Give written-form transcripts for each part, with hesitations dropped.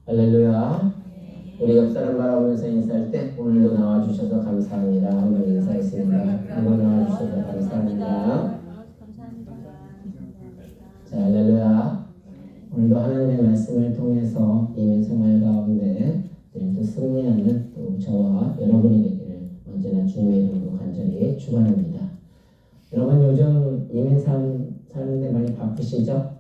할렐루야. 우리 옆 사람 바라보면서 인사할 때 오늘도 나와주셔서 감사합니다. 한번 인사했습니다. 한번 나와주셔서 감사합니다. 자, 할렐루야. 오늘도 하나님의 말씀을 통해서 이민 생활 가운데 또 승리하는 또 저와 여러분이 되기를 언제나 주님의 이름으로 간절히 축원합니다. 여러분 요즘 이민 사는데 많이 바쁘시죠?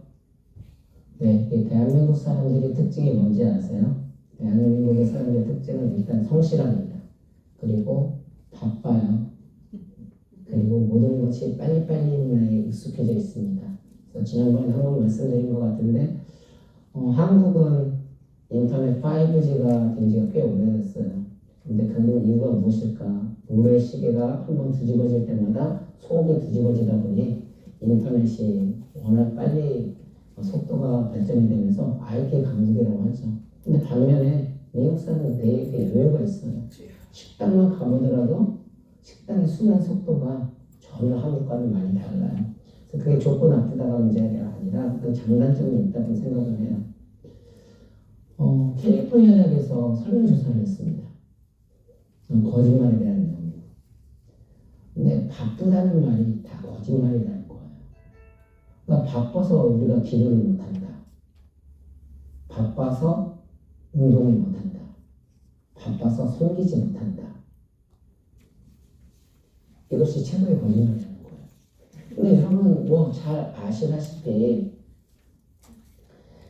네, 이 대한민국 사람들의 특징이 뭔지 아세요? 대한민국의 사람들의 특징은 일단 성실합니다. 그리고 바빠요. 그리고 모든 것이 빨리빨리에 익숙해져 있습니다. 그래서 지난번에 한번 말씀드린 것 같은데 한국은 인터넷 5G가 된 지가 꽤 오래됐어요. 근데 그 이유가 무엇일까? 물의 시계가 한번 뒤집어질 때마다 속이 뒤집어지다 보니 인터넷이 워낙 빨리 속도가 발전이 되면서 IT 강국이라고 하죠. 근데 반면에 미국 사람은 되게 여유가 있어요. 식당만 가보더라도 식당의 순환 속도가 전혀 한국과는 많이 달라요. 그래서 그게 좋고 나쁘다가 문제가 아니라 어떤 장단점이 있다고 생각을 해요. 캘리포니아 대학에서 설문조사를 했습니다. 거짓말에 대한 내용. 근데 바쁘다는 말이 다 거짓말이라는 거예요. 그러니까 바빠서 우리가 기도를 못한다. 바빠서 운동을 못한다. 바빠서 섬기지 못한다. 이것이 최고의 거짓말이라는 거예요. 근데 여러분 뭐 잘 아시다시피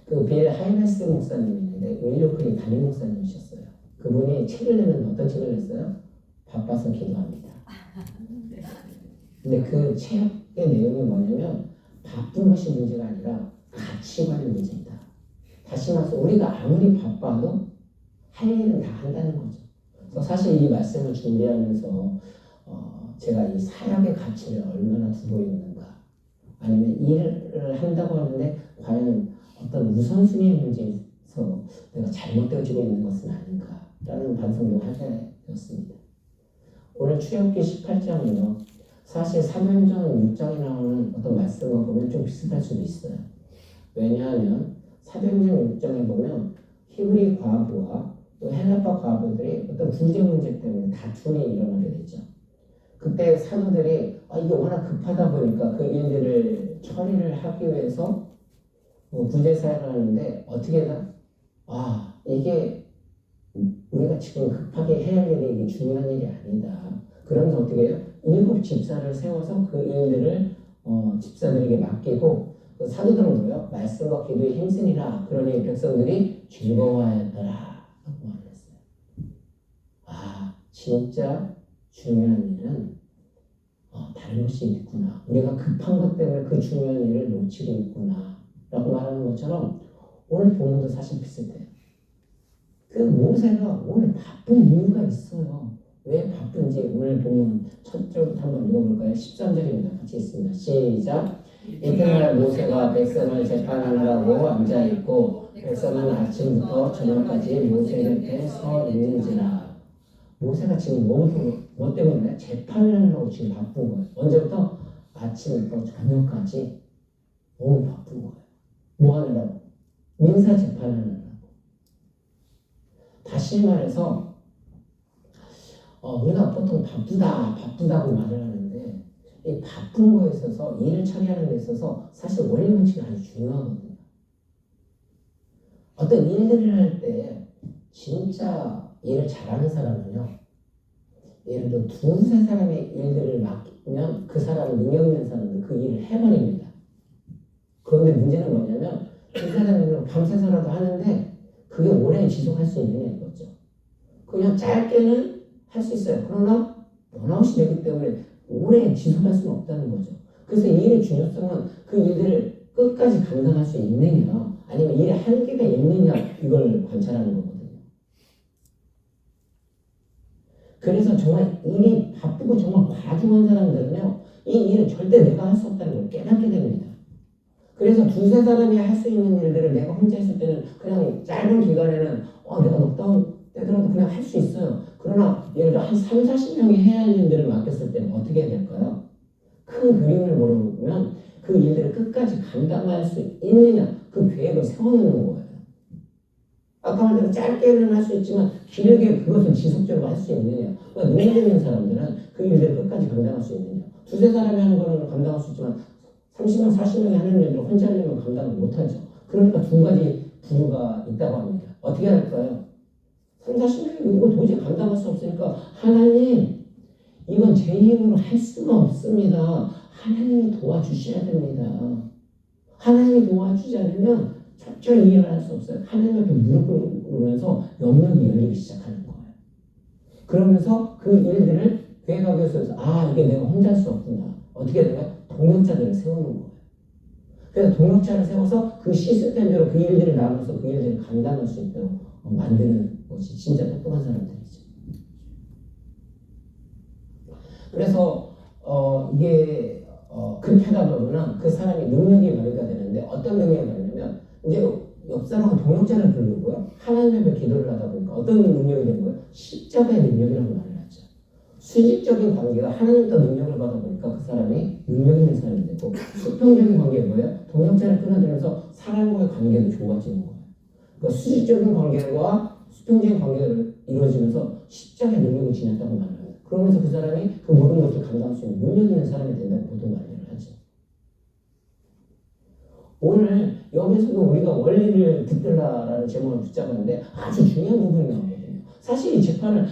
그 빌 하이메스 목사님인데 윌로클리 담임 목사님이셨어요. 그분이 책을 내면 어떤 책을 냈어요? 바빠서 기도합니다. 근데 그 책의 내용이 뭐냐면 바쁜 것이 문제가 아니라 가치관의 문제다. 다시 말해서 우리가 아무리 바빠도 할 일은 다 한다는 거죠. 그래서 사실 이 말씀을 준비하면서 제가 이 사역의 가치를 얼마나 두고 있는가, 아니면 일을 한다고 하는데 과연 어떤 우선순위의 문제에서 내가 잘못되어지고 있는 것은 아닌가라는 반성도 하게 되었습니다. 오늘 출애굽기 18장은요. 사실 사도행전 6장에 나오는 어떤 말씀을 보면 좀 비슷할 수도 있어요. 왜냐하면 사도행전 6장에 보면 히브리 과부와 또 헬라파 과부들이 어떤 군제 문제 때문에 다툼이 일어나게 되죠. 그때 사도들이 이게 워낙 급하다 보니까 그 일들을 처리를 하기 위해서 군제 사역을 하는데 어떻게 해나? 이게 우리가 지금 급하게 해야 할 일이 이게 중요한 일이 아니다. 그러면서 어떻게 해요? 7 집사를 세워서 그 일들을 집사들에게 맡기고 그 사도들은 뭐예요? 말씀과 기도에 힘쓰니라. 그러니 백성들이 즐거워하였더라 라고 말했어요. 진짜 중요한 일은 다른 것이 있구나. 우리가 급한 것 때문에 그 중요한 일을 놓치고 있구나 라고 말하는 것처럼 오늘 본문도 사실 비슷해요. 그 모세가 오늘 바쁜 이유가 있어요. 왜 바쁜지 오늘 보면 첫 절부터 한번 읽어볼까요? 13절입니다. 같이 있습니다. 시작. 이튿날 모세가 백성을 재판하느라고 앉아있고 백성은 아침부터 저녁까지 모세 곁에 서 있는지라. 모세가 지금 뭐 때문에 재판을 하려고 지금 바쁜 거예요. 언제부터? 아침부터 저녁까지 너무 바쁜 거예요. 뭐 하느라고? 민사 재판하느라고. 다시 말해서 우리가 보통 바쁘다고 말을 하는데 이 바쁜 거에 있어서 일을 처리하는 데 있어서 사실 원리 원칙이 아주 중요하거든요. 어떤 일들을 할 때 진짜 일을 잘하는 사람은요, 예를 들어 2-3 사람의 일들을 맡기면 그 사람은 능력 있는 사람은 그 일을 해버립니다. 그런데 문제는 뭐냐면 그 사람은 밤새서라도 하는데 그게 오래 지속할 수 있느냐 이거죠. 그냥 짧게는 할 수 있어요. 그러나 번아웃이 되기 때문에 오래 지속할 수는 없다는 거죠. 그래서 이 일의 중요성은 그 일들을 끝까지 감당할 수 있느냐 아니면 일의 한계가 있느냐 이걸 관찰하는 거거든요. 그래서 정말 일이 바쁘고 정말 과중한 사람들은요 이 일은 절대 내가 할 수 없다는 걸 깨닫게 됩니다. 그래서 2-3 사람이 할 수 있는 일들을 내가 혼자 했을 때는 그냥 짧은 기간에는 내가 넉다운 때더라도 그냥 할 수 있어요. 그러나 예를 들어 한 30-40명이 해야 할 일들을 맡겼을 때는 어떻게 해야 될까요? 큰 그림을 모르면 그 일들을 끝까지 감당할 수 있느냐 그 계획을 세워놓는 거예요. 아까 말대로 짧게는 할 수 있지만 길게 그것을 지속적으로 할 수 있느냐. 그러니까 능력 있는 사람들은 그 일들을 끝까지 감당할 수 있느냐. 두세 사람이 하는 거는 감당할 수 있지만 30명, 40명이 하는 일을 혼자 하려면 감당을 못하죠. 그러니까 두 가지 부류가 있다고 합니다. 어떻게 할까요? 3, 40명이 이거 도저히 감당할 수 없으니까 하나님 이건 제 힘으로 할 수가 없습니다. 하나님이 도와주셔야 됩니다. 하나님이 도와주지 않으면 철저히 이해를 할 수 없어요. 하나님 앞에 무릎 꿇으면서 영역이 열리기 시작하는 거예요. 그러면서 그 일들을 계획하기 위해서 이게 내가 혼자 할 수 없구나. 어떻게 돼요? 동역자들을 세우는 거예요. 그래서 동역자를 세워서 그 시스템대로 그 일들을 나눠서 그 일들을 감당할 수 있도록 만드는 것이 진짜 똑똑한 사람들이죠. 그래서 이게 그렇게 하다 보면 그 사람이 능력이 발휘가 되는데 어떤 능력이 발휘냐면 이제 옆 사람은 동역자를 부르고요. 하나님 앞에 기도를 하다 보니까 어떤 능력이 되는 거예요? 십자가의 능력이라고 말을 하죠. 수직적인 관계가 하나님과 능력을 받아 보니까 그 사람이 능력 있는 사람이 되고 수평적인 관계가 뭐예요? 동역자를 끌어들여서 사람과의 관계도 좋아지는 거예요. 그러니까 수직적인 관계와 수평적인 관계가 이루어지면서 십자가의 능력을 지녔다고 말을 해요. 그러면서 그 사람이 그 모든 것을 감당할 수 있는 능력 있는 사람이 된다고 보통 말을 하죠. 오늘 여기서도 우리가 원리를 붙들라라는 제목을 붙잡았는데 아주 중요한 부분이 나오거든요. 사실 이 재판을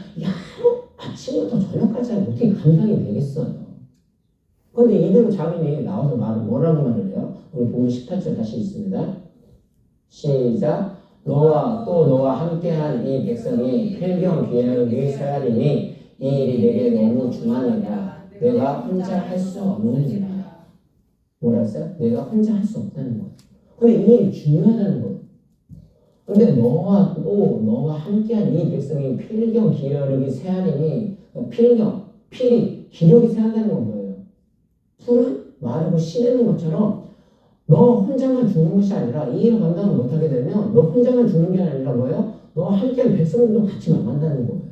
아침부터 저녁까지 하면 어떻게 감당이 되겠어요? 그런데 이대로 자민이 나와서 뭐라고 말을 해요? 우리 보면 18절 다시 있습니다. 시작. 너와 함께한 이 백성이 필경 계획의 사람이니 이 일이 내게 너무 중하니라. 내가 혼자 할 수 없느니라. 뭐라 했어요? 내가 혼자 할 수 없다는 거예요. 근데 이 일이 중요하다는 거예요. 근데 너와 함께한 이 백성이 필경 기력이 세하리니 필이 기력이 세한다는 건 뭐예요? 풀은 마르고 시드는 것처럼 너 혼자만 죽는 것이 아니라 이 일을 감당을 못하게 되면 너 혼자만 죽는 게 아니라 뭐예요? 너와 함께한 백성들도 같이 망한다는 거예요.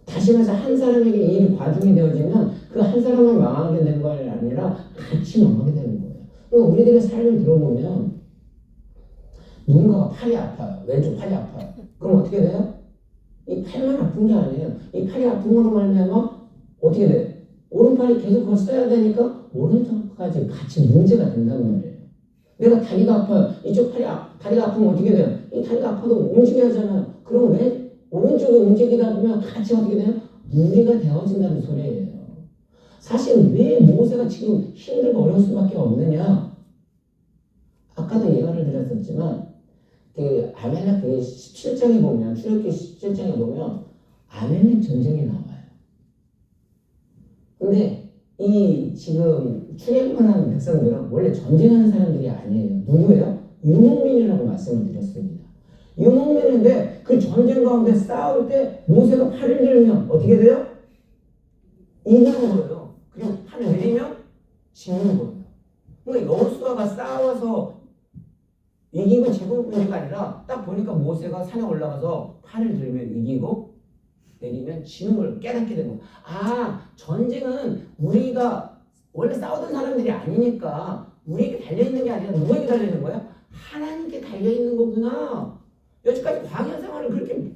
다시 말해서 한 사람에게 이 일이 과중이 되어지면 그 한 사람만 망하게 되는 거 아니라 같이 망하게 되는 거예요. 그러니까 우리들의 삶을 들어보면 누군가가 팔이 아파요. 왼쪽 팔이 아파요. 그럼 어떻게 돼요? 이 팔만 아픈 게 아니에요. 이 팔이 아픈 거로 말미암아 어떻게 돼? 오른팔이 계속 그걸 써야 되니까 오른쪽까지 같이 문제가 된다는 말이에요. 내가 다리가 아파요. 이쪽 다리가 아프면 어떻게 돼요? 이 다리가 아파도 움직여야 하잖아요. 그럼 왜 오른쪽이 움직이다 보면 같이 어떻게 돼요? 무리가 되어진다는 소리예요. 사실 왜 모세가 지금 힘들고 어려울 수밖에 없느냐? 아까도 예화를 드렸었지만 그 아멜렉 17장에 보면 출애굽기 17장에 보면 아멜렉 전쟁이 나와요. 근데 이 지금 출애굽하는 백성들은 원래 전쟁하는 사람들이 아니에요. 누구예요? 유목민이라고 말씀을 드렸습니다. 유목민인데 그 전쟁 가운데 싸울 때 모세가 팔을 들면 어떻게 돼요? 이기는 거예요. 그리고 팔을 내리면 지는 거예요. 그러니까 여호수아가 싸워서 이기고 제국 문제가 아니라 딱 보니까 모세가 산에 올라가서 팔을 들면 이기고 내리면 지는 걸 깨닫게 된 거예요. 전쟁은 우리가 원래 싸우던 사람들이 아니니까 우리에게 달려있는 게 아니라 누구에게 달려있는 거예요? 하나님께 달려있는 거구나. 여기까지 광야 생활을 그렇게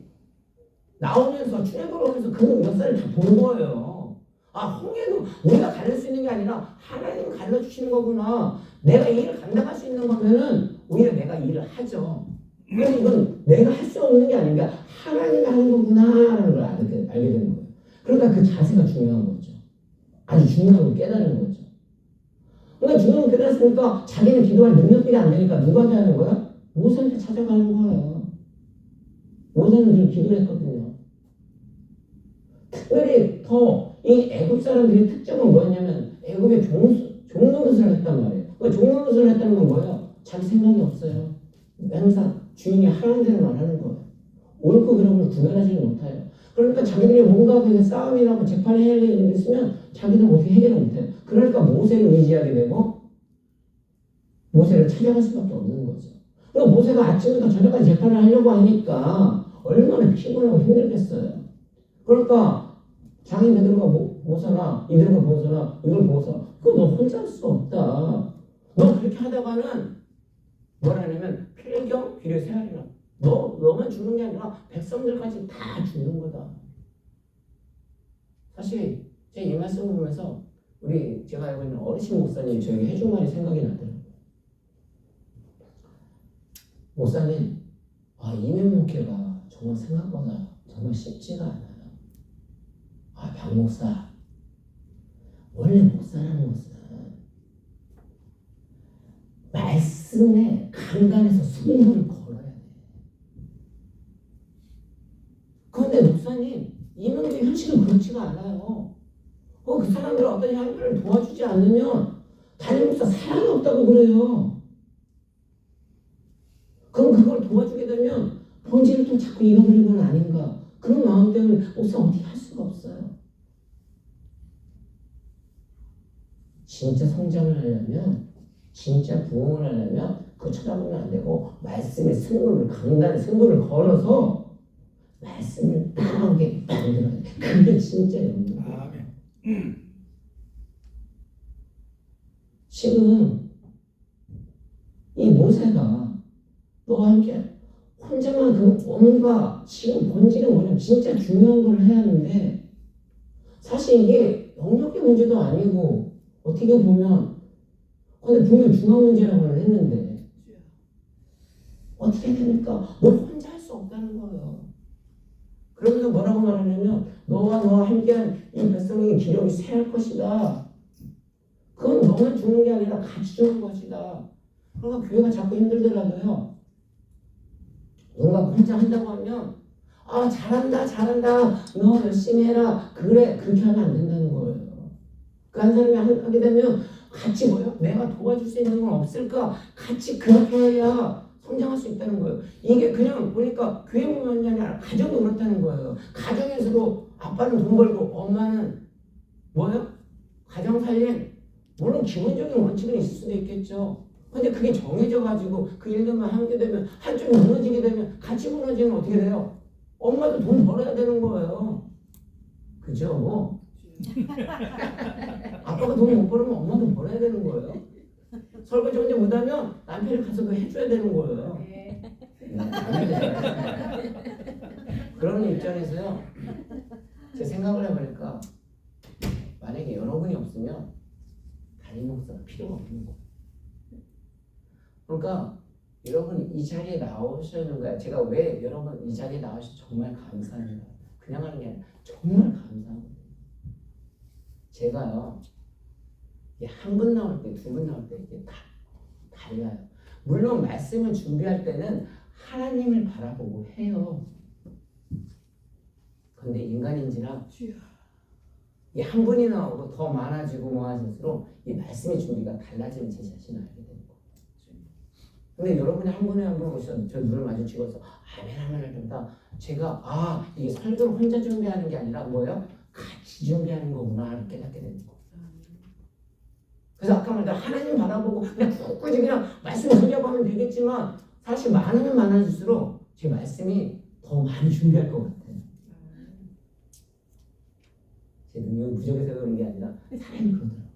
나오면서 출애굽을 하면서 그 역사를 다 본 거예요. 홍해도 우리가 가를 수 있는 게 아니라 하나님이 갈라주시는 거구나. 내가 이 일을 감당할 수 있는 거면은 오히려 내가 일을 하죠. 그래서 이건 내가 할 수 없는 게 아닌가 하나님이 하는 거구나라는 걸 알게 되는 거예요. 그러니까 그 자세가 중요한 거죠. 아주 중요한 걸 깨달은 거죠. 그러니까 중요한 걸 깨달았으니까 자기는 기도할 능력들이 안 되니까 누구한테 하는 거야? 모세한테 찾아가는 거예요. 모세는 늘 기도를 했거든요. 특별히 더 이 애굽 사람들의 특징은 뭐였냐면 애굽의 종노릇을 했단 말이에요. 그 종노릇을 했다는 건 뭐예요? 자기 생각이 없어요. 항상 주인이 하라는 대로만 하는 거예요. 옳고 그름을 구별하지 못해요. 그러니까 자기들이 뭔가 그 싸움이라고 재판에 해야 될 일이 있으면 자기들은 어떻게 해결을 못해요. 그러니까 모세를 의지하게 되고 모세를 찾아갈 수밖에 없는 거죠. 그러니까 모세가 아침부터 저녁까지 재판을 하려고 하니까 얼마나 피곤하고 힘들겠어요. 그러니까 장인 베드로가 보서나 이들과 보서나 이걸 보고서 그거 너 혼자 할 수 없다. 너 그렇게 하다가는 뭐라냐면 필경 귀를 세하리라. 너만 죽는 게 아니라 백성들까지 다 죽는 거다. 사실 제가 이 말씀을 보면서 제가 알고 있는 어르신 목사님이 저에게 해준 말이 생각이 나더라고요. 목사님, 이민 목회가 정말 생각보다 정말 쉽지가 않아요. 박 목사, 원래 목사라는 것은 말씀에 강단에서 승부를 걸어야 돼. 그런데 목사님, 이민의 현실은 그렇지가 않아요. 그 사람들이 어떤 향기를 도와주지 않으면 담임 목사 사랑이 없다고 그래요. 그럼 그걸 도와주게 되면 본질을 또 자꾸 잃어버리는 건 아닌가. 그런 마음 때문에 목사 어떻게 할 수가 없어요. 진짜 성장을 하려면, 진짜 부흥을 하려면 그거 쳐다보면 안 되고 말씀의 승부를, 강단의 승부를 걸어서 말씀을 따라오게 만들어야 돼. 그게 진짜 연구예요. 지금 이 모세가 너와 함께 혼자만 뭔가 지금 본질은 뭐냐면 진짜 중요한 걸 해야 하는데 사실 이게 영역의 문제도 아니고 어떻게 보면 근데 분명 중앙 문제라고는 했는데 어떻게 됩니까? 너 혼자 할 수 없다는 거예요. 그러면서 뭐라고 말하냐면 너와 함께한 이 백성의 기력이 쇠할 것이다. 그건 너만 죽는 게 아니라 같이 죽는 것이다. 그러니까 교회가 자꾸 힘들더라도요. 누가 혼자 한다고 하면 잘한다 너 열심히 해라 그래 그렇게 하면 안 된다는 거예요. 그 한 사람이 하게 되면 같이 내가 도와줄 수 있는 건 없을까 같이 그렇게 해야 성장할 수 있다는 거예요. 이게 그냥 보니까 교회만이 아니라 가정도 그렇다는 거예요. 가정에서도 아빠는 돈 벌고 엄마는 가정 살림 물론 기본적인 원칙은 있을 수도 있겠죠. 근데 그게 정해져 가지고 그 일들만 하게 되면 한쪽이 무너지게 되면 같이 무너지면 어떻게 돼요? 엄마도 돈 벌어야 되는 거예요. 그죠? 아빠가 돈 못 벌으면 엄마도 벌어야 되는 거예요. 설거지 혼자 못하면 남편이 가서 그거 해줘야 되는 거예요. 그런 입장에서요. 제 생각을 해보니까 만약에 여러분이 없으면 담임 목사가 필요가 없는 거예요. 그러니까 여러분 이 자리에 나오시는 거야. 제가 왜 여러분 이 자리에 나오셔서 정말 감사합니다. 그냥 하는 게 아니라 정말 감사합니다. 제가요 한 분 나올 때, 두 분 나올 때 이게 다 달라요. 물론 말씀을 준비할 때는 하나님을 바라보고 해요. 근데 인간인지라 이 한 분이 나오고 더 많아지고 뭐 할수록 이 말씀의 준비가 달라지는 제 자신을 알게 되는 거예요. 근데 여러분이 한 분에 한 분 오셔서 저 눈을 마주치고서 아멘을 합니다. 제가 이게 설교를 혼자 준비하는 게 아니라 같이 준비하는 거구나 이렇게 깨닫게 되는 거예요. 그래서 아까 말대로 하나님 바라보고 그냥 굳이 그냥 말씀을 설교하면 되겠지만 사실 많으면 많아질수록 제 말씀이 더 많이 준비할 것 같아요. 제 능력이 부족해서 그런 게 아니라 사람이 그러더라고요.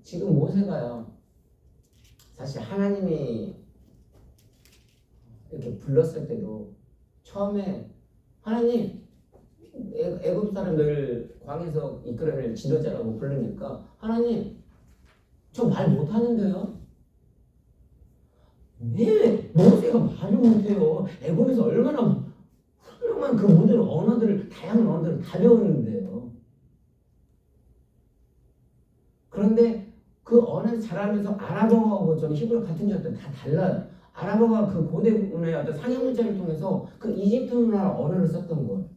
지금 모세가요. 사실 하나님이 이렇게 불렀을 때도 처음에 하나님 애굽 사람들 광에서 이끌어낼 지도자라고 부르니까 하나님 저 말 못하는데요? 왜 모세가 말을 못해요? 애굽에서 얼마나 훌륭한 그 모든 언어들을 다양한 언어들을 다 배웠는데요. 그런데 그 언어를 잘하면서 아랍어하고 좀 히브리 같은 것들 다 달라요. 아랍어가 그 고대 문화의 어떤 상형 문자를 통해서 그 이집트 문화 언어를 썼던 거예요.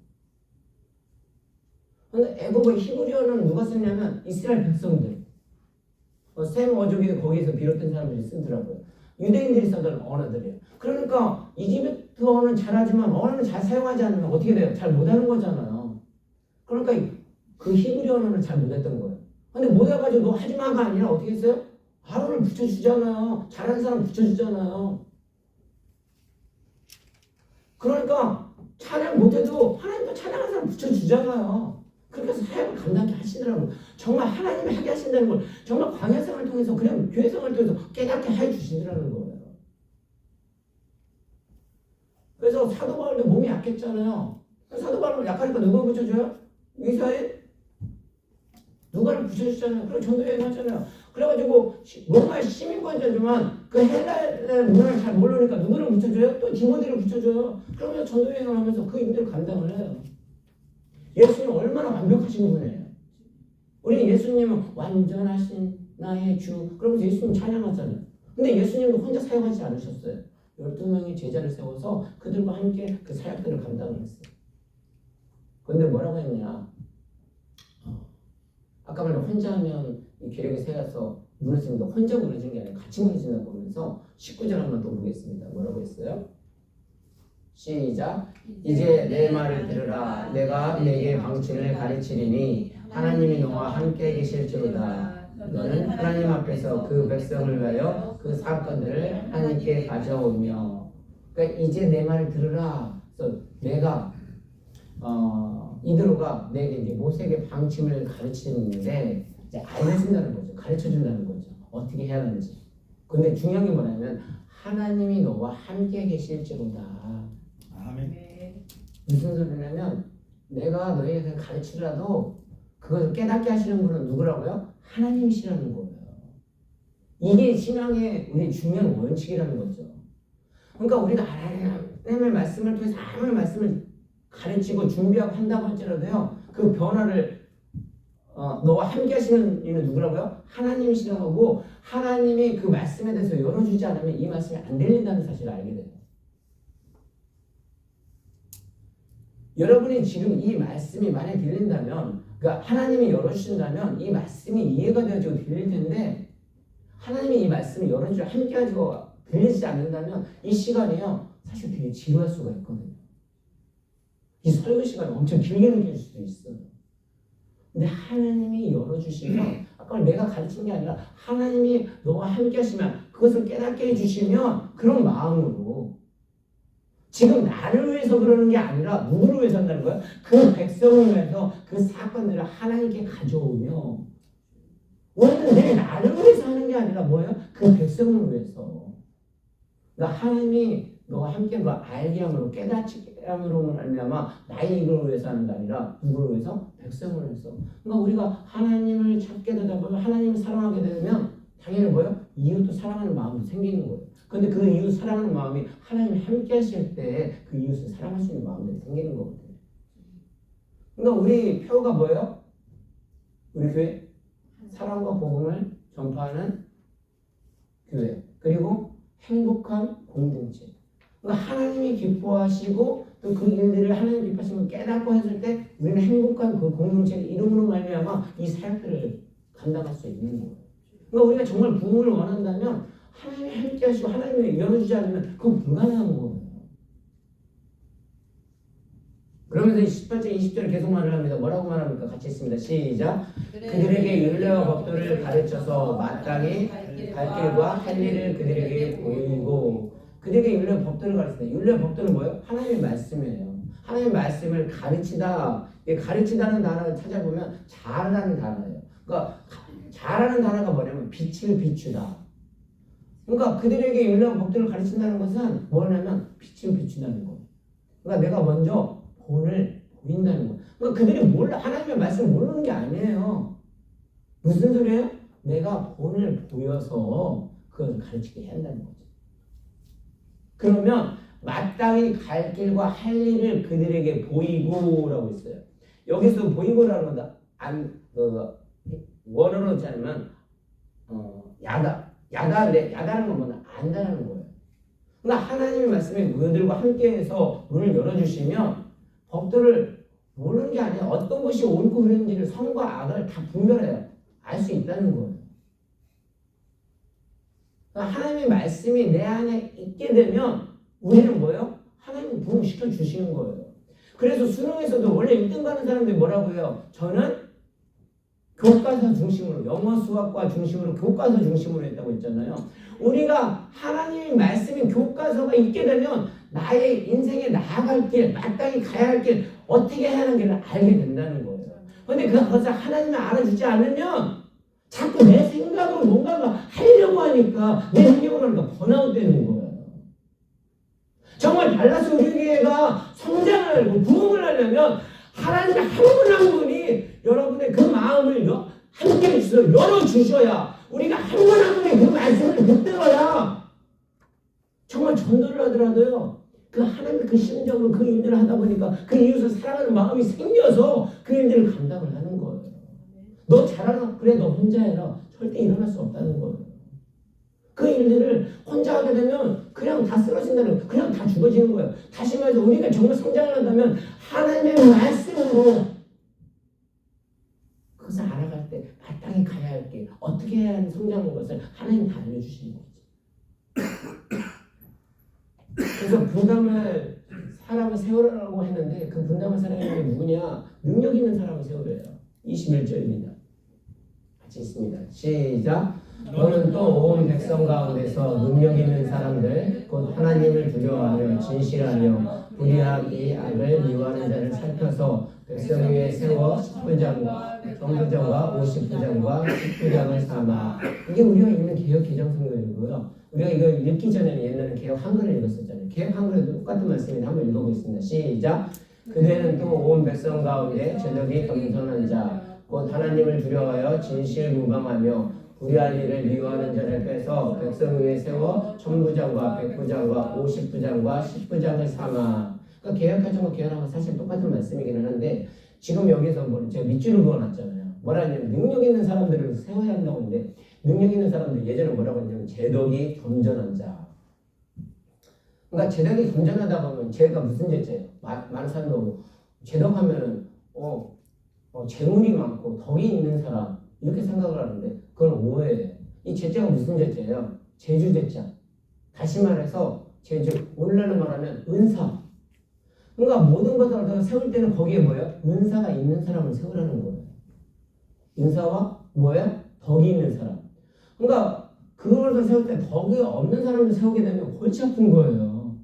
그런데 애굽의 히브리 언어는 누가 썼냐면 이스라엘 백성들. 셈 어족이 거기에서 비롯된 사람들이 쓰더라고요. 유대인들이 쓰던 언어들이에요. 그러니까 이집트 언어는 잘하지만 언어는 잘 사용하지 않으면 어떻게 돼요? 잘 못하는 거잖아요. 그러니까 그 히브리 언어는 잘 못했던 거예요. 근데 못해가지고 너 하지마가 아니라 어떻게 했어요? 아론을 붙여주잖아요. 잘하는 사람 붙여주잖아요. 그러니까 찬양 못해도 하나님도 찬양하는 사람 붙여주잖아요. 그렇게 해서 사역을 감당하게 하시더라고요. 정말 하나님이 하게 하신다는 걸 정말 광야생활을 통해서 그냥 교회생활을 통해서 깨닫게 해주시더라는 거예요. 그래서 사도 바울도 몸이 약했잖아요. 사도 바울 약하니까 누가 붙여줘요? 이사에 누가를 붙여주잖아요. 그리고 전도여행 하잖아요. 그래가지고 로마의 시민권자지만 그 헬라의 문화를 잘 모르니까 누구를 붙여줘요? 또 디모데를 붙여줘요. 그러면 전도여행을 하면서 그 일들을 감당을 해요. 예수님 얼마나 완벽하신 분이에요. 우리 예수님은 완전하신 나의 주. 그러면서 예수님 찬양하잖아요. 근데 예수님도 혼자 사역하지 않으셨어요. 12명의 제자를 세워서 그들과 함께 그 사역들을 감당을 했어요. 그런데 뭐라고 했냐? 아까 말한 혼자 하면 이 계력이 세워서 무너집니다. 혼자 무너지는 게 아니라 같이 무너진다고 하면서 19절 한번 또 보겠습니다. 뭐라고 했어요? 시작. 이제 내 말을 들으라. 내가 내게 방침을 가르치리니 하나님이 너와 함께 계실지로다. 너는 하나님 앞에서 그 백성을 위하여 그 사건들을 하나님께 가져오며. 그러니까 이제 내 말을 들으라. 그래서 내가 이드로가 내게 이제 모세에게 방침을 가르치는데 이제 알려준다는 거죠. 가르쳐준다는 거죠. 어떻게 해야 하는지. 근데 중요한 게 뭐냐면 하나님이 너와 함께 계실지로다. 아멘. 무슨 소리냐면 내가 너희에게 가르치라도 그것을 깨닫게 하시는 분은 누구라고요? 하나님이시라는 거예요. 이게 신앙의 우리 중요한 원칙이라는 거죠. 그러니까 우리가 하나님의 말씀을 통해서 아무리 말씀을 가르치고 준비하고 한다고 할지라도요, 그 변화를 너와 함께 하시는 이는 누구라고요? 하나님이시라고 하고, 하나님이 그 말씀에 대해서 열어주지 않으면 이 말씀이 안 들린다는 사실을 알게 돼요. 여러분이 지금 이 말씀이 만약에 들린다면, 그러니까 하나님이 열어주신다면 이 말씀이 이해가 되어지고 들릴 텐데, 하나님이 이 말씀을 열어주지 함께 가지고 들리지 않는다면 이 시간이요, 사실 되게 지루할 수가 있거든요. 이 설교 시간이 엄청 길게 느껴질 수도 있어요. 근데 하나님이 열어주시면, 아까 내가 가르친 게 아니라 하나님이 너와 함께 하시면, 그것을 깨닫게 해주시면 그런 마음으로, 지금 나를 위해서 그러는 게 아니라 누구를 위해서 한다는 거야? 그 백성을 위해서 그 사건들을 하나님께 가져오며, 우리는 내 나를 위해서 하는 게 아니라 뭐예요? 그 백성을 위해서. 그러니까 하나님이 너와 함께 그 알게 함으로, 깨닫게 함으로 말미암아 나의 이익을 위해서 하는 게 아니라 누구를 위해서? 백성을 위해서. 그러니까 우리가 하나님을 찾게 되다 보면, 하나님을 사랑하게 되면 당연히 뭐예요? 이웃도 사랑하는 마음이 생기는 거예요. 그런데 그 이웃 사랑하는 마음이 하나님이 함께 하실 때 그 이웃을 사랑할 수 있는 마음들이 생기는 거거든요. 그러니까 우리 표가 뭐예요? 우리 교회? 사랑과 복음을 전파하는 교회. 그리고 행복한 공동체. 그러니까 하나님이 기뻐하시고 또 그 일들을 하나님 기뻐하시는 걸 깨닫고 했을 때 우리는 행복한 그 공동체의 이름으로 말미암아 이 사역들을 감당할 수 있는 거예요. 그러니까 우리가 정말 부흥을 원한다면 하나님이 함께 하시고 하나님이 열어주지 않으면 그건 불가능한 거예요. 그러면서 18절, 20절을 계속 말을 합니다. 뭐라고 말합니까? 같이 있습니다. 시작. 그들에게 율례와 법도를 가르쳐서 마땅히 갈 길과 할 일을 그들에게 보이고. 그들에게 율례와 법도를 가르친다. 율례와 법도는 뭐예요? 하나님의 말씀이에요. 하나님의 말씀을 가르치다. 가르치다는 단어를 찾아보면 잘하는 단어예요. 그러니까 잘하는 단어가 뭐냐면 빛을 비추다. 그러니까 그들에게 율례와 법도를 가르친다는 것은 뭐냐면 빛을 비춘다는 거예요. 그러니까 내가 먼저 본을 보인다는 거예요. 그러니까 그들이 몰라, 하나님의 말씀을 모르는 게 아니에요. 무슨 소리예요? 내가 본을 보여서 그걸 가르치게 해야 한다는 거죠. 그러면 마땅히 갈 길과 할 일을 그들에게 보이고라고 있어요. 여기서 보이고라는 건다. 원어로 짜면 야다는 건 뭐냐? 안다라는 거예요. 그러니까 하나님의 말씀이 그들과 함께해서 문을 열어주시면 법들을 모르는 게 아니라 어떤 것이 옳고 그른지를 선과 악을 다 분별해요. 알 수 있다는 거예요. 그러니까 하나님의 말씀이 내 안에 있게 되면 우리는 뭐예요? 하나님이 부흥시켜 주시는 거예요. 그래서 수능에서도 원래 1등 가는 사람들이 뭐라고 해요? 저는 교과서 중심으로, 영어 수학과 중심으로, 교과서 중심으로 했다고 했잖아요. 우리가 하나님의 말씀인 교과서가 있게 되면 나의 인생에 나아갈 길, 마땅히 가야 할 길, 어떻게 해야 하는 길을 알게 된다는 거예요. 근데 그것을 하나님이 알아주지 않으면 자꾸 내 생각으로 뭔가가 하려고 하니까 내 생각으로 하니까 번아웃 되는 거예요. 정말 달라스 우리 교회가 성장을 하고 부흥을 하려면 하나님이 한 분 한 분이 여러분의 그 마음을 함께 열어주셔야 우리가 한 분 한 분의 그 말씀을 붙들어야 정말 전도를 하더라도요. 그 하나님의 그 심정으로 그 일들을 하다 보니까 그 이웃을 사랑하는 마음이 생겨서 그 일들을 감당을 하는 거예요. 너 잘하라. 그래 너 혼자 해라. 절대 일어날 수 없다는 거예요. 그 일들을 혼자 하게 되면 그냥 다 쓰러진다는 거예요. 그냥 다 죽어지는 거예요. 다시 말해서 우리가 정말 성장을 한다면 하나님의 말씀으로 그것을 알아갈 때 마땅히 가야 할 게 어떻게 해야 하는 성장하는 것을 하나님 다 알려주시는 거죠. 그래서 분담할 사람을 세우라고 했는데 그 분담할 사람이 누구냐? 능력 있는 사람을 세우래요. 21절입니다. 같이 있습니다. 시작. 너는 또 온 백성 가운데서 능력 있는 사람들 곧 하나님을 두려워하며 진실하며 불의하기 악을 미워하는 자를 살펴서 백성 위에 세워 10부장과 정부장과 50부장과 10부장을 삼아. 이게 우리가 읽는 개역 개정 성경이고요. 우리가 이거 읽기 전에는 옛날에 개역 한글을 읽었었잖아요. 개역 한글에도 똑같은 말씀인데 한번 읽어보겠습니다. 시작. 그대는 또 온 백성 가운데 제덕이 겸손한 자 곧 하나님을 두려워하여 진실무방하며 불의한 일을 미워하는 자를 빼서 백성 위에 세워 천부장과 백부장과 50부장과 10부장을 삼아. 그러니까 개혁하자고 개혁하고 사실 똑같은 말씀이기는 한데 지금 여기서 제가 밑줄을 그어놨잖아요. 뭐라 하냐면 능력 있는 사람들을 세워야 한다고 하는데 능력 있는 사람들 예전에 뭐라고 했냐면 제덕이 겸손한 자. 그러니까 제덕이 겸손하다 보면 제가 무슨 제자예요? 많은 사람도 제덕하면은 재물이 많고 덕이 있는 사람 이렇게 생각을 하는데 그건 오해예요. 이 제자가 무슨 제자예요? 제주 제자. 다시 말해서 제주 오늘날로 말하면 은사. 그러니까 모든 것을 다 세울 때는 거기에 뭐예요? 은사가 있는 사람을 세우라는 거예요. 은사와 뭐예요? 덕이 있는 사람. 그러니까 그걸 세울 때 덕이 없는 사람을 세우게 되면 골치 아픈 거예요.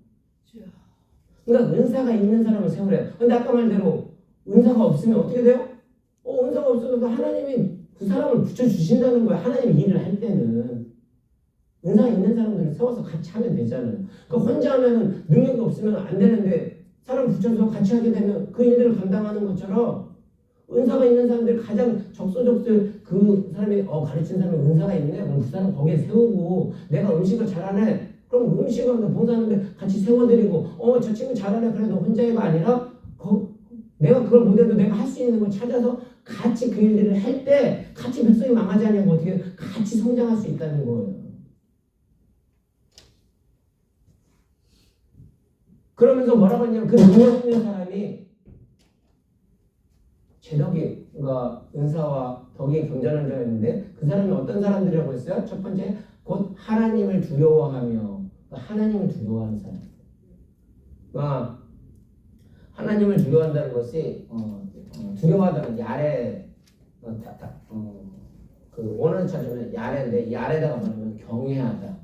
그러니까 은사가 있는 사람을 세우래요. 근데 아까 말대로 은사가 없으면 어떻게 돼요? 은사가 없어도 하나님이 그 사람을 붙여주신다는 거예요. 하나님 일을 할 때는. 은사 있는 사람들을 세워서 같이 하면 되잖아요. 그러니까 혼자 하면 능력이 없으면 안 되는데 사람 붙여서 같이 하게 되면 그 일들을 감당하는 것처럼 은사가 있는 사람들 가장 적소적소 그 사람이 가르친 사람이 은사가 있네. 그럼 그 사람 거기에 세우고 내가 음식을 잘하네. 그럼 음식을 봉사하는데 같이 세워드리고 저 친구 잘하네. 그래 너 혼자 해가 아니라 내가 그걸 못해도 내가 할 수 있는 걸 찾아서 같이 그 일들을 할 때 같이 백성이 망하지 않냐고 어떻게 같이 성장할 수 있다는 거예요. 그러면서 뭐라고 했냐면 그 능력 있는 사람이 제덕이 그러니까 은사와 덕이 겸손한 자가 있는데 그 사람이 어떤 사람들이라고 했어요? 첫 번째 곧 하나님을 두려워하며 하나님을 두려워하는 사람. 하나님을 두려워한다는 것이 두려워하다는 야레 그 원어를 찾으면 야레인데 야레다가 말하면 경외하다,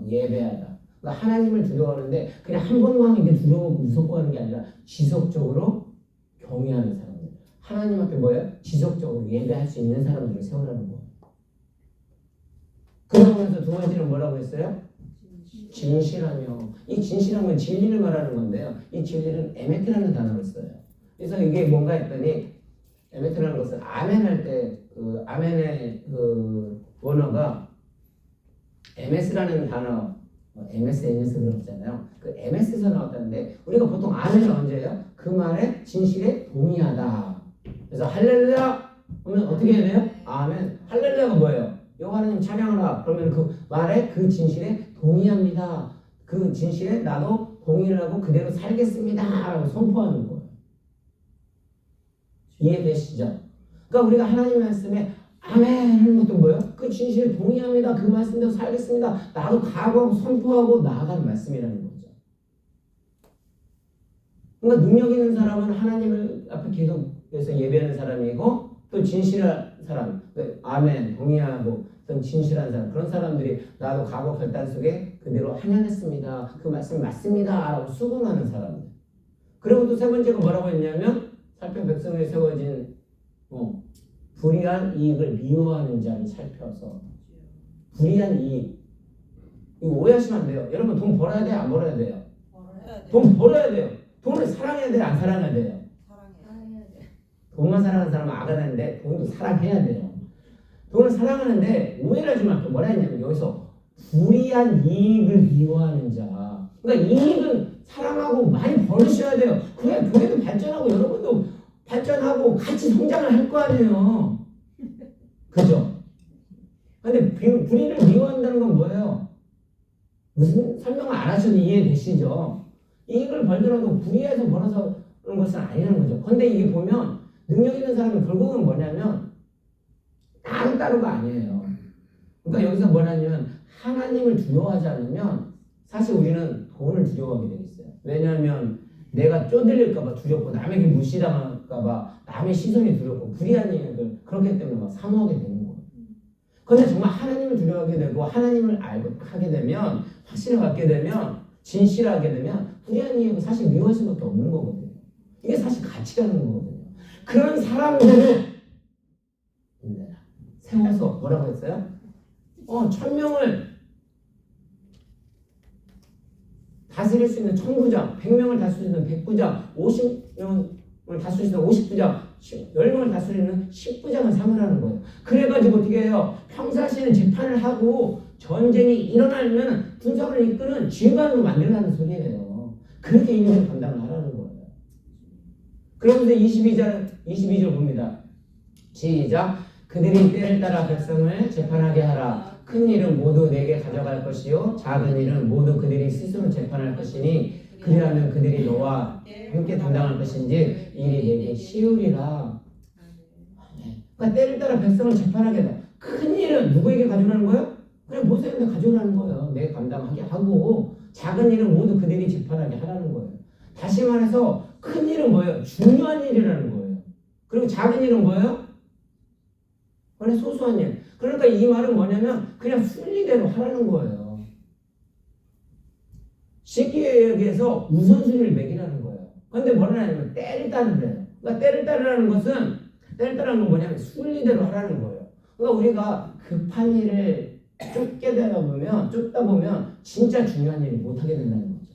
예배하다. 그러니까 하나님을 두려워하는데 그냥 한 번만 이게 두려워하고 무섭고하는 게 아니라 지속적으로 경외하는 사람들. 하나님 앞에 뭐예요? 지속적으로 예배할 수 있는 사람들을 세우라는 거예요. 그러면서 두 번째는 뭐라고 했어요? 진실하며. 이 진실함은 진리를 말하는 건데요. 이 진리는 에메트라는 단어를 써요. 그래서 이게 뭔가 했더니 에메트라는 것은 아멘 할 때 그 아멘의 그 원어가 MS라는 단어 MS 그러잖아요. 그 MS에서 나왔다는데 우리가 보통 아멘을 언제 해요? 그 말에 진실에 동의하다. 그래서 할렐루야 하면 어떻게 해야 돼요? 아멘. 할렐루야가 뭐예요? 여호와 하나님 찬양하라. 그러면 그 말에 그 진실에 동의합니다. 그 진실에 나도 동의를 하고 그대로 살겠습니다. 라고 선포하는 거예요. 이해되시죠? 그러니까 우리가 하나님 말씀에 아멘 하는 것도 뭐예요? 그 진실에 동의합니다. 그 말씀대로 살겠습니다. 나도 각오하고 선포하고 나아가는 말씀이라는 거죠. 그러니까 능력 있는 사람은 하나님을 앞에 계속해서 예배하는 사람이고 또 진실한 사람, 아멘, 동의하고 또 진실한 사람, 그런 사람들이 나도 각오 결단 속에 그대로 한양했습니다. 그 말씀 맞습니다. 라고 수긍하는 사람들. 그리고 또 세 번째가 뭐라고 했냐면 살펴 백성에 세워진 불이한 이익을 미워하는 자를 살펴서 불이한 이익 이거 오해하시면 안 돼요. 여러분 돈 벌어야 돼요? 안 벌어야 돼요? 돈 벌어야 돼요. 돈을 사랑해야 돼요? 안 사랑해야 돼요? 돈만 사랑하는 사람은 아가다는데 돈도 사랑해야 돼요. 돈을 사랑하는데 오해를 하지 말고 뭐라 했냐면 여기서 불이한 이익을 미워하는 자. 그러니까 이익은 사랑하고 많이 벌으셔야 돼요. 그래야 교회도 발전하고 여러분도 발전하고 같이 성장을 할 거 아니에요. 그죠? 근데 불의를 미워한다는 건 뭐예요? 무슨 설명을 안 하셔도 이해되시죠? 이익을 벌더라도 불의해서 벌어서 그런 것은 아니라는 거죠. 근데 이게 보면 능력 있는 사람이 결국은 뭐냐면 따로따로가 아니에요. 그러니까 여기서 뭐냐면 하나님을 두려워하지 않으면 사실 우리는 돈을 두려워하게 되겠어요. 왜냐하면 내가 쪼들릴까봐 두렵고 남에게 무시당할까봐 남의 시선이 두렵고 불의한 일을 그렇기 때문에 막 사모하게 되는 거예요. 그런데 정말 하나님을 두려워하게 되고 하나님을 알고 하게 되면 확신을 갖게 되면 진실하게 되면 불의한 일을 사실 미워할 수밖에 없는 거거든요. 이게 사실 가치라는 거거든요. 그런 사람들을 세워서 뭐라고 했어요? 1000명을 다스릴 수 있는 1000부장, 100명을 다스릴 수 있는 100부장, 50명을 다스릴 수 있는 50부장, 10명을 다스리는 10부장을 삼으라는 거예요. 그래가지고 어떻게 해요? 평사시는 재판을 하고 전쟁이 일어나면 군사를 이끄는 지휘관으로 만들라는 소리예요. 그렇게 임무를 감당을 하라는 거예요. 그러면서 22절 봅니다. 시작. 그들이 때를 따라 백성을 재판하게 하라. 큰 일은 모두 내게 가져갈 것이요 작은 일은 모두 그들이 스스로 재판할 것이니 그리하면 그들이 너와 함께 담당할 것인지 일이 내게 쉬우리라. 그러니까 때를 따라 백성을 재판하게 하라. 큰 일은 누구에게 가져가는 거예요? 그냥 모세에게 가져가는 거예요. 내가 감당하게 하고 작은 일은 모두 그들이 재판하게 하라는 거예요. 다시 말해서 큰 일은 뭐예요? 중요한 일이라는 거예요. 그리고 작은 일은 뭐예요? 원래 소소한 일. 그러니까 이 말은 뭐냐면 그냥 순리대로 하라는 거예요. 쉽게 얘기해서 우선순위를 매기라는 거예요. 그런데 뭐라냐면 때를 따르래요. 그러니까 때를 따르라는 것은 때를 따르는 건 뭐냐면 순리대로 하라는 거예요. 그러니까 우리가 급한 일을 쫓다 보면 진짜 중요한 일을 못하게 된다는 거죠.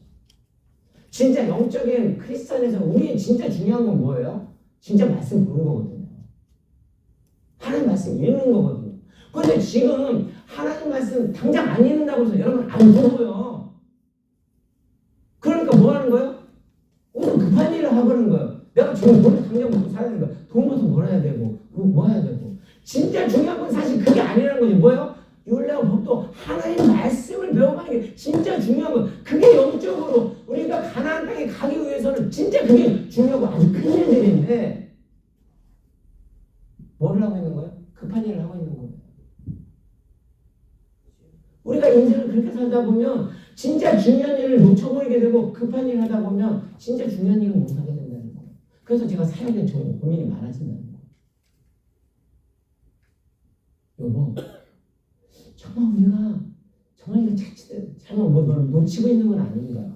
진짜 영적인 크리스찬에서 우리 진짜 중요한 건 뭐예요? 진짜 말씀 보는 거거든요. 하나님 말씀 읽는 거거든요. 그런데 지금 하나님 말씀 당장 안 읽는다고 해서 여러분 안 보고요. 그러니까 뭐 하는 거예요? 오늘 급한 일을 하버리는 거예요. 내가 지금 돈을 당장 먹고 살아야 되니까 돈부터 벌어야 되고 뭐 해야 되고. 진짜 중요한 건 사실 그게 아니라는 거지. 뭐예요? 율례와 법도 하나님 말씀을 배워가는 게 진짜 중요한 거예요. 그게 영적으로 우리가 가나안 땅에 가기 위해서는 진짜 그게 중요하고 아주 큰 일들인데 뭐를 하고 있는 거예요? 급한 일을 하고 있는 거예요. 우리가 인생을 그렇게 살다 보면 진짜 중요한 일을 놓쳐버리게 되고 급한 일을 하다 보면 진짜 중요한 일을 못하게 된다는 거예요. 그래서 제가 사역에 좀 고민이 많아진다는 거예요. 여보, 정말 우리가 정말 이거 잘못 놓치고 있는 건 아닌가?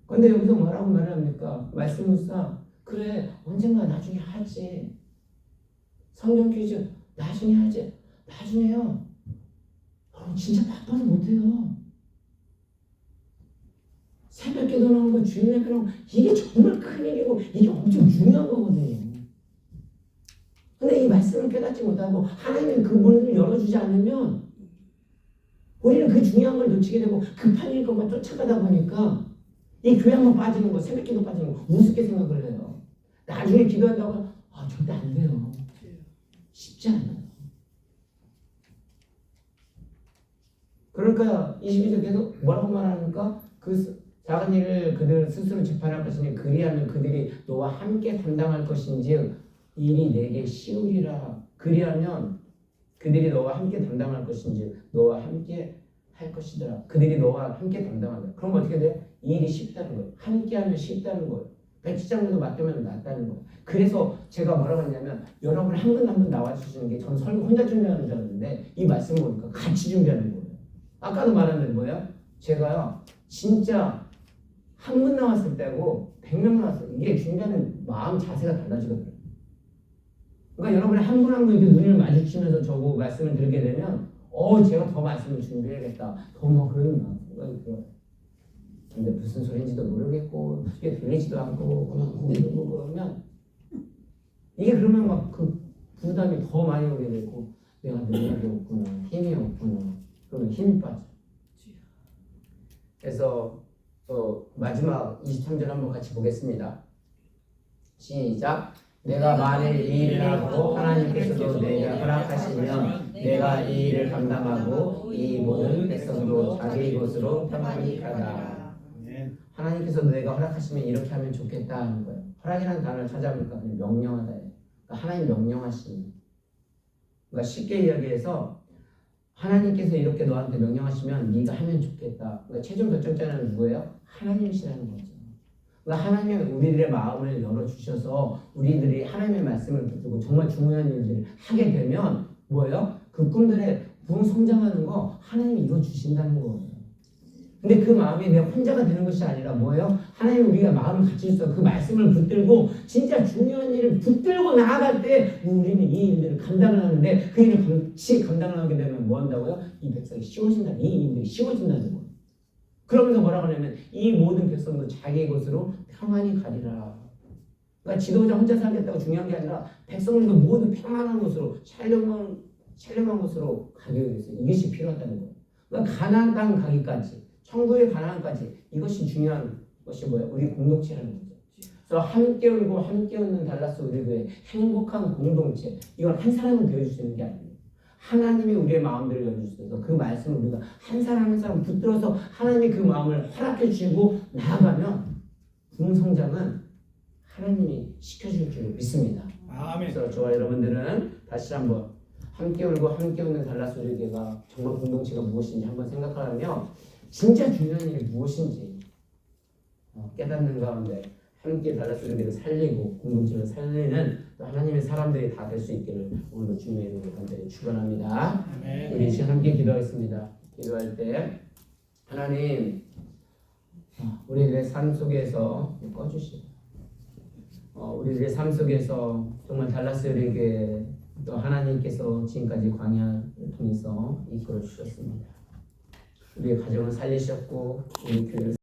근데 여기서 뭐라고 말합니까? 말씀으로서 그래 언젠가 나중에 하지. 성경 퀴즈 나중에 하지. 나중에요. 여러분 진짜 바빠서 못해요. 새벽 기도 나오는 거 주일 예배 나오는 거 이게 정말 큰일이고 이게 엄청 중요한 거거든요. 근데 이 말씀을 깨닫지 못하고 하나님이 그 문을 열어주지 않으면 우리는 그 중요한 걸 놓치게 되고 급한 일 것만 쫓아가다 보니까 이 교회 한번 빠지는 거, 새벽 기도 빠지는 거 우습게 생각을 해요. 나중에 기도한다고 절대 안 돼요. 쉽지 않아요. 그러니까 22절 계속 뭐라고 말하니까 그 작은 일을 그들 스스로 재판할 것이니 그리하면 그들이 너와 함께 담당할 것인지 일이 내게 쉬우리라. 그리하면 그들이 너와 함께 담당할 것인지 너와 함께 할 것이더라. 그들이 너와 함께 담당한다. 그럼 어떻게 돼? 일이 쉽다는 거예요. 함께하면 쉽다는 거예요. 백지장도 맡기면 낫다는 거예요. 그래서 제가 뭐라고 했냐면 여러분 한 분 한 분 나와주시는 게 저는 설교 혼자 준비하는 줄 알았는데 이 말씀을 보니까 같이 준비하는 거예요. 아까도 말한 대로 뭐예요? 제가요 진짜 한 분 나왔을 때하고 100명 나왔어요. 이게 중요한 마음 자세가 달라지거든요. 그러니까 여러분이 한 분 한 분 이렇게 눈을 마주치면서 저거 말씀을 들게 되면 제가 더 말씀을 준비해야겠다. 더 뭐 그런 생각이 들어요. 근데 무슨 소리인지도 모르겠고 이게 들리지도 않고 그냥 이러고 그러면 이게 그러면 막 그 부담이 더 많이 오게 되고 내가 능력이 없구나, 힘이 없구나. 그러면 힘이 빠져. 그래서 마지막 23절 한번 같이 보겠습니다. 시작. 내가 만일 이 일을 하고 하나님께서도 내게 허락하시면 내가 이 일을 감당하고 이 모든 백성도 자기 곳으로 평안히 가다. 하나님께서도 내가 허락하시면 이렇게 하면 좋겠다 하는 거예요. 허락이라는 단어를 찾아보니까 명령하다. 그러니까 하나님 명령하시는. 그러니까 쉽게 이야기해서 하나님께서 이렇게 너한테 명령하시면 네가 하면 좋겠다. 그러니까 최종 결정자는 누구예요? 하나님이시라는 거죠. 그러니까 하나님은 우리들의 마음을 열어주셔서 우리들이 하나님의 말씀을 붙들고 정말 중요한 일들을 하게 되면 뭐예요? 그 꿈들의 부흥 성장하는 거 하나님이 이루어주신다는 거예요. 근데 그 마음이 내가 혼자가 되는 것이 아니라 뭐예요? 하나님 우리가 마음을 같이 있어 그 말씀을 붙들고 진짜 중요한 일을 붙들고 나아갈 때 우리는 이 일들을 감당을 하는데 그 일을 같이 감당을 하게 되면 뭐 한다고요? 이 백성이 쉬워진다. 이 일들이 쉬워진다는 거예요. 그러면서 뭐라고 하냐면 이 모든 백성도 자기 곳으로 평안히 가리라. 그러니까 지도자 혼자 살겠다고 중요한 게 아니라 백성들도 모두 평안한 곳으로 샬롬한 곳으로 가기 위해서 이것이 필요하다는 거예요. 그러니까 가나안 땅 가기까지 천국의 가나안까지 이것이 중요한 것이 뭐예요? 우리 공동체라는 거죠. 그래서 함께 울고 함께 웃는 달라스 우리 교회 행복한 공동체 이건 한 사람은 배워줄 수 있는 게 아니에요. 하나님이 우리의 마음들을 열어주셔서 그 말씀을 우리가 한 사람 한 사람 붙들어서 하나님이 그 마음을 허락해 주시고 나아가면 부흥 성장은 하나님이 시켜줄 줄 믿습니다. 아멘. 그래서 저와 여러분들은 다시 한번 함께 울고 함께 웃는 달라스 우리 교회가 정말 공동체가 무엇인지 한번 생각하며 진짜 중요한 일이 무엇인지 깨닫는 가운데 함께 달라스 우리 교회를 살리고 공동체를 살리는 하나님의 사람들이 다 될 수 있기를 오늘도 주님의 이름으로 간절히 축원합니다. 우리 이 시간 함께 기도하겠습니다. 기도할 때 하나님 우리들의 삶 속에서 꺼주시고 우리들의 삶 속에서 정말 달라스 우리 교회 또 하나님께서 지금까지 광야를 통해서 이끌어 주셨습니다. 우리의 가정을 살리셨고 우리 교회를